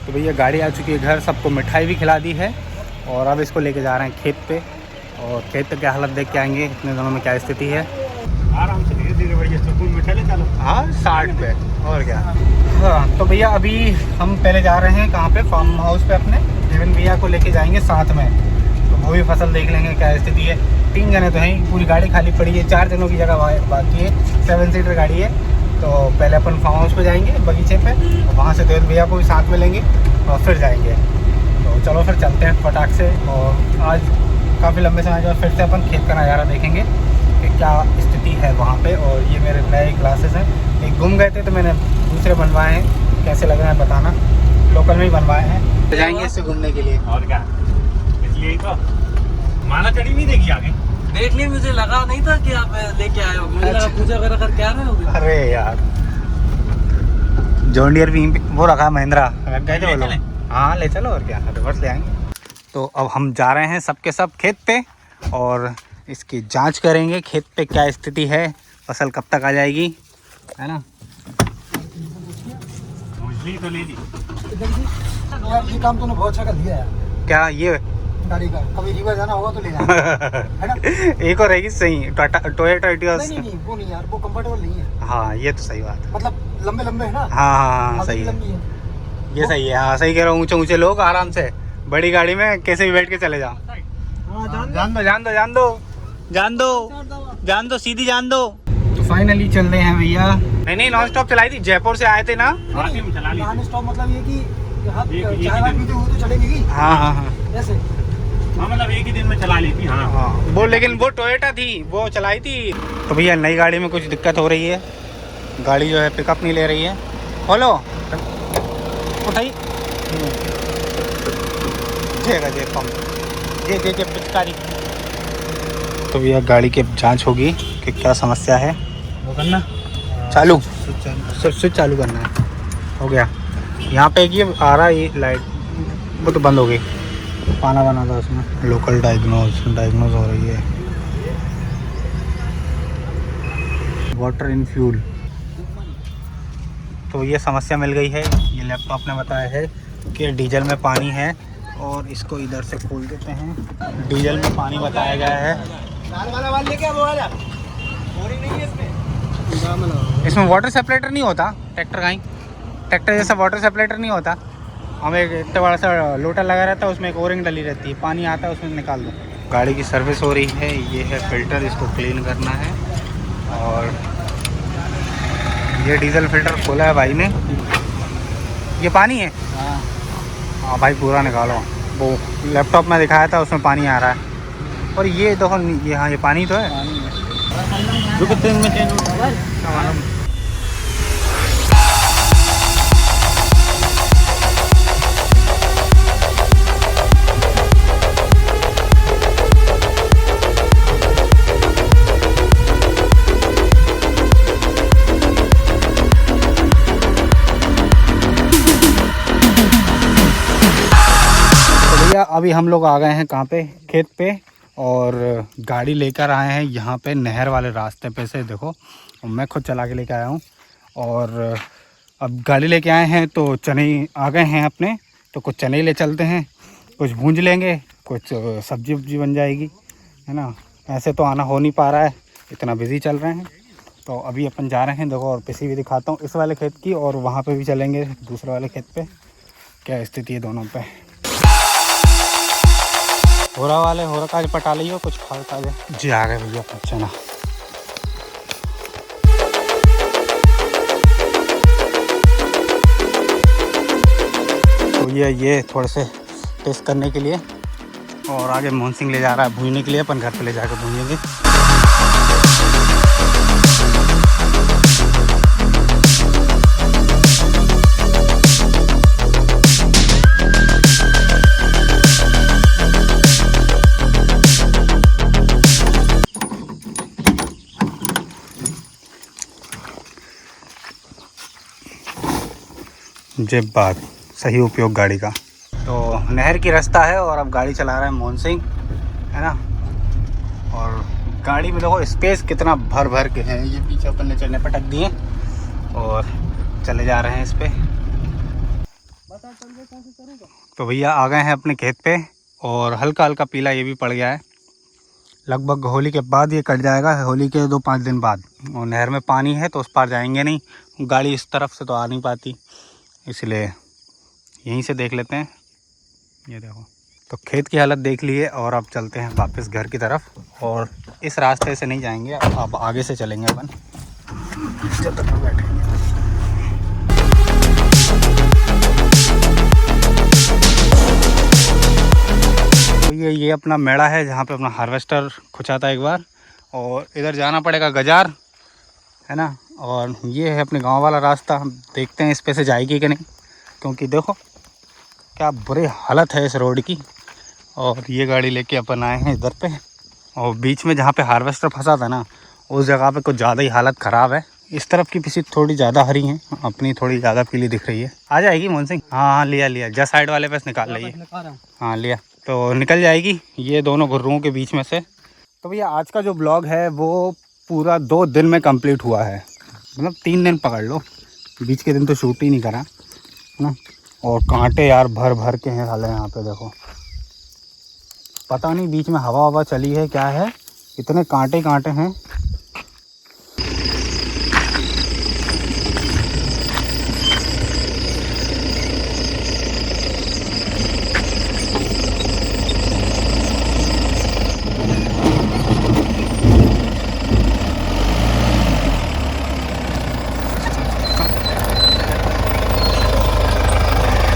तो भैया गाड़ी आ चुकी है घर, सबको मिठाई भी खिला दी है और अब इसको लेके जा रहे हैं खेत पे। और खेत पे क्या हालत देख के आएंगे, इतने दिनों में क्या स्थिति है। आराम से धीरे धीरे भैया सुकून में चले चलो। हाँ 60 पे और क्या। हाँ तो भैया अभी हम पहले जा रहे हैं कहाँ पे, फार्म हाउस पे अपने देवेंद्र भैया को लेके जाएंगे साथ में। तो वो भी फसल देख लेंगे क्या स्थिति है। 3 जने तो हैं, पूरी गाड़ी खाली पड़ी है, 4 जनों की जगह बाकी है, 7 सीटर गाड़ी है। तो पहले अपन फार्म हाउस पे जाएंगे बगीचे पे और वहाँ से देवेंद्र भैया को भी साथ में लेंगे और फिर जाएंगे। तो चलो फिर चलते हैं फटाक से। और आज काफ़ी लंबे समय के बाद फिर से अपन खेत का नज़ारा देखेंगे कि क्या स्थिति है वहाँ पे। और ये मेरे नए ग्लासेस हैं, एक गुम गए थे तो मैंने दूसरे बनवाए हैं, कैसे लग रहे हैं बताना। लोकल में ही बनवाए हैं, तो जाएंगे इससे घूमने के लिए। और क्या, इसलिए तो माना चढ़ी नहीं देखी आगे देख लिए, मुझे लगा नहीं था कि आप लेके आए हो, मुझे लगा पूजा वगैरह करके आ रहे हो। अरे यार जॉन डियर भी वो रखा, महिंद्रा रख गए थे वो लोग। हाँ ले चलो और क्या, रिवर्स ले आएंगे। तो अब हम जा रहे हैं सबके सब खेत पे और इसकी जांच करेंगे खेत पे क्या स्थिति है, फसल कब तक आ जाएगी, है ना। तो ले ली यार ये काम तूने बहुत अच्छा कर दिया यार। क्या ये गाड़ी का कभी रिवर जाना होगा तो ले जाना है ना। एक और रहेगी सही, टोयोटा एटियोस। नहीं वो नहीं यार, वो कंफर्टेबल नहीं है। हाँ ये तो सही बात है। मतलब लंबे लंबे है ना। हाँ सही है, लंबी है ये सही है। हाँ सही कह रहा हूँ, ऊँचे ऊँचे लोग आराम से बड़ी गाड़ी में कैसे भी बैठ के चले जाओ। जान दो सीधी जान दो। तो फाइनली चल रहे हैं भैया। नहीं नॉन स्टॉप चलाई थी, जयपुर से आए थे ना। चला ली। नॉन स्टॉप मतलब ये कि चाय वाय पीते हुए तो चलेगी। हाँ ऐसे हाँ, मतलब एक ही दिन में चला ली थी। हाँ वो, लेकिन वो टोयोटा थी, वो चलाई थी। तो भैया नई गाड़ी में कुछ दिक्कत हो रही है, गाड़ी जो है पिकअप नहीं ले रही है। खोलो उठाई जे पिचकारी। तो भैया गाड़ी की जांच होगी कि क्या समस्या है, वो करना चालू, स्विच चालू करना है। हो गया। यहाँ पे एक ये आ रहा है ये लाइट, वो तो बंद हो गई, पाना बना था उसमें। लोकल डायग्नोज हो रही है, वाटर इन फ्यूल। तो ये समस्या मिल गई है, ये लैपटॉप ने बताया है कि डीजल में पानी है। और इसको इधर से खोल देते हैं, डीजल में पानी बताया गया है। इसमें वाटर सेपरेटर नहीं होता, ट्रैक्टर जैसा वाटर सेपरेटर नहीं होता। हमें एक इतना बड़ा सा लोटा लगा रहता है, उसमें एक ओरिंग डली रहती है, पानी आता है उसमें निकाल दो। गाड़ी की सर्विस हो रही है, ये है फिल्टर, इसको क्लीन करना है। और ये डीजल फिल्टर खोला है भाई ने, ये पानी है। हाँ भाई पूरा निकालो, वो लैपटॉप में दिखाया था उसमें पानी आ रहा है। और ये देखो ये, हाँ ये पानी तो है। जो कितने में चेंज होगा अभी हम लोग आ गए हैं कहाँ पे, खेत पे। और गाड़ी लेकर आए हैं यहाँ पे नहर वाले रास्ते पे से, देखो मैं खुद चला के लेकर आया हूँ। और अब गाड़ी लेके आए हैं तो चने आ गए हैं अपने, तो कुछ चने ले चलते हैं, कुछ भूंज लेंगे, कुछ सब्जी वब्जी बन जाएगी, है ना। ऐसे तो आना हो नहीं पा रहा है, इतना बिज़ी चल रहे हैं। तो अभी अपन जा रहे हैं, देखो और पिसी भी दिखाता हूँ इस वाले खेत की, और वहाँ पे भी चलेंगे दूसरे वाले खेत पे, क्या स्थिति है दोनों पे। होरा काज पटा लियो, कुछ खा काज जी। आ गए भैया चना। तो ये थोड़े से टेस्ट करने के लिए, और आगे मोहन सिंह ले जा रहा है भूनने के लिए, अपन घर पे ले जाकर भूनेंगे। जे बात सही उपयोग गाड़ी का। तो नहर की रास्ता है और अब गाड़ी चला रहा है मोहन सिंह, है ना। और गाड़ी में देखो स्पेस कितना भर भर के है। ये पीछे अपन ने चढ़ने पटक दिए और चले जा रहे हैं इस पे। तो भैया आ गए हैं अपने खेत पे और हल्का हल्का पीला ये भी पड़ गया है। लगभग होली के बाद ये कट जाएगा, होली के 2-5 दिन बाद। और नहर में पानी है तो उस पार जाएंगे नहीं, गाड़ी इस तरफ से तो आ नहीं पाती, इसलिए यहीं से देख लेते हैं। ये देखो, तो खेत की हालत देख लिए और अब चलते हैं वापस घर की तरफ। और इस रास्ते से नहीं जाएंगे, अब आगे से चलेंगे अपन, जब तक बैठेंगे। ये अपना मेड़ा है जहाँ पे अपना हार्वेस्टर खुचाता है एक बार। और इधर जाना पड़ेगा गजार, है ना। और ये है अपने गांव वाला रास्ता, हम देखते हैं इस पे से जाएगी कि नहीं, क्योंकि देखो क्या बुरी हालत है इस रोड की। और ये गाड़ी लेके अपन आए हैं इधर पे, और बीच में जहाँ पे हार्वेस्टर फंसा था ना, उस जगह पे कुछ ज़्यादा ही हालत ख़राब है। इस तरफ की पीसी थोड़ी ज़्यादा हरी है, अपनी थोड़ी ज़्यादा पीली दिख रही है। आ जाएगी मोहन सिंह? हाँ लिया जस्ट साइड वाले पे निकाल रही है। हाँ लिया तो निकल जाएगी ये दोनों घुर्रों के बीच में से। तो भैया आज का जो ब्लॉग है वो पूरा 2 दिन में कंप्लीट हुआ है, मतलब 3 दिन पकड़ लो, बीच के दिन तो शूट ही नहीं करा, है ना। और कांटे यार भर भर के हैं साले यहाँ पे, देखो पता नहीं बीच में हवा चली है क्या है, इतने कांटे हैं।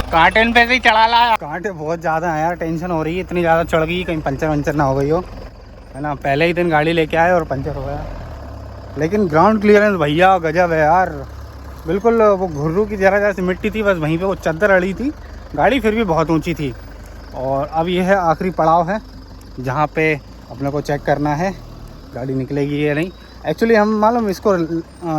कांटे पे से ही चढ़ा ला, कांटे बहुत ज़्यादा हैं यार, टेंशन हो रही है, इतनी ज़्यादा चढ़ गई कहीं पंचर वंचर ना हो गई हो, है ना। पहले ही दिन गाड़ी लेके आए और पंचर हो गया। लेकिन ग्राउंड क्लियरेंस भैया गजब है यार, बिल्कुल वो घुर्रू की जरा सी मिट्टी थी बस, वहीं पे वो चद्दर अड़ी थी, गाड़ी फिर भी बहुत ऊँची थी। और अब ये है आखिरी पड़ाव है जहाँ पे अपने को चेक करना है गाड़ी निकलेगी या नहीं। एक्चुअली हम मालूम इसको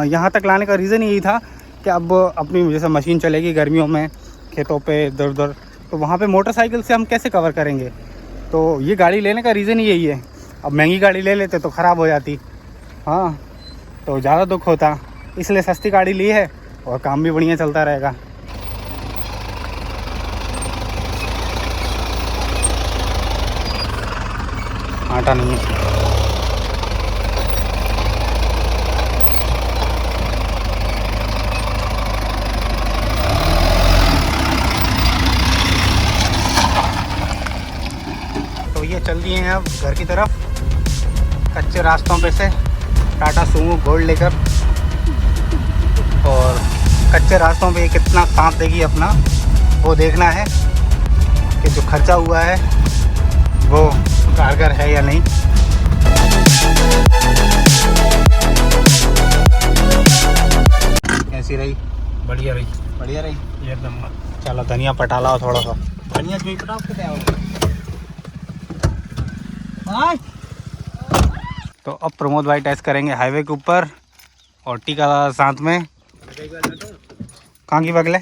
यहाँ तक लाने का रीज़न यही था कि अब अपनी जैसे मशीन चलेगी गर्मियों में खेतों पे इधर उधर, तो वहाँ पे मोटरसाइकिल से हम कैसे कवर करेंगे। तो ये गाड़ी लेने का रीज़न यही है। अब महंगी गाड़ी ले लेते तो ख़राब हो जाती, हाँ तो ज़्यादा दुख होता, इसलिए सस्ती गाड़ी ली है और काम भी बढ़िया चलता रहेगा। आटा नहीं है। तो ये चल दिए हैं अब घर की तरफ, कच्चे रास्तों पे से टाटा सूमो गोल्ड लेकर। और कच्चे रास्तों पे कितना साथ देगी अपना, वो देखना है कि जो खर्चा हुआ है वो कारगर है या नहीं। कैसी रही? बढ़िया रही, बढ़िया रही एकदम। चलो धनिया पटा लाओ थोड़ा सा। धनिया क्यों पटाओ के क्या तो अब प्रमोद भाई टेस्ट करेंगे हाईवे के ऊपर और टीका साथ में। कहाँ की बगले?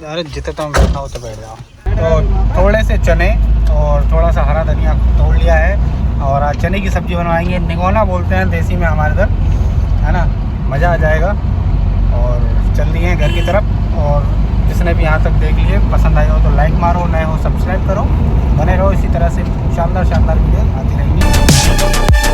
अरे जितने तुम बैठना हो तो बैठ जाओ। तो थोड़े से चने और थोड़ा सा हरा धनिया तोड़ लिया है और आज चने की सब्ज़ी बनवाएंगे, निगोना बोलते हैं देसी में हमारे इधर, है ना। मज़ा आ जाएगा। और चल दिए हैं घर की तरफ। और जिसने भी यहाँ तक देख लिए, पसंद आई हो तो लाइक मारो, नए हो सब्सक्राइब करो, बने रहो इसी तरह से। शानदार वीडियो आती रहेंगी।